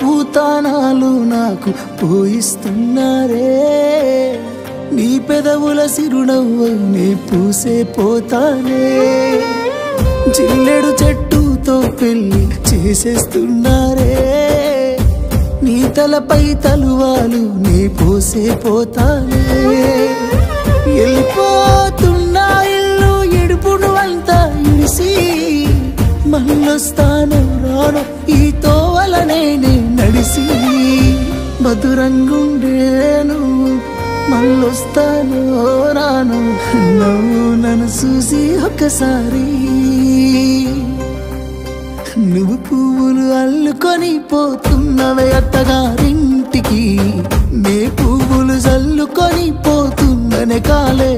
పూతానాలు నాకు పోయిస్తున్నారే నీ పెదవుల సిరునవ్వు నే పూసే పోతానే జిల్లెడు చెట్టుతో పెళ్లి చేసేస్తున్నారే నీ తలపై తలువాలు నే పోసే పోతానే వెళ్ళిపోతున్నా ఇల్లు ఎడుపును అంతా ఇడిసి మళ్ళొస్తాను రాను ఈ తోవలనే నే నడిసి మధురంగుండేను మళ్ళొస్తాను రాను నువ్వు నన్ను చూసి ఒక్కసారి నువ్వు పువ్వులు అల్లుకొని పోతున్నవే అత్తగారింటికి నే పువ్వులు జల్లుకొని పోతున్ననే కాలే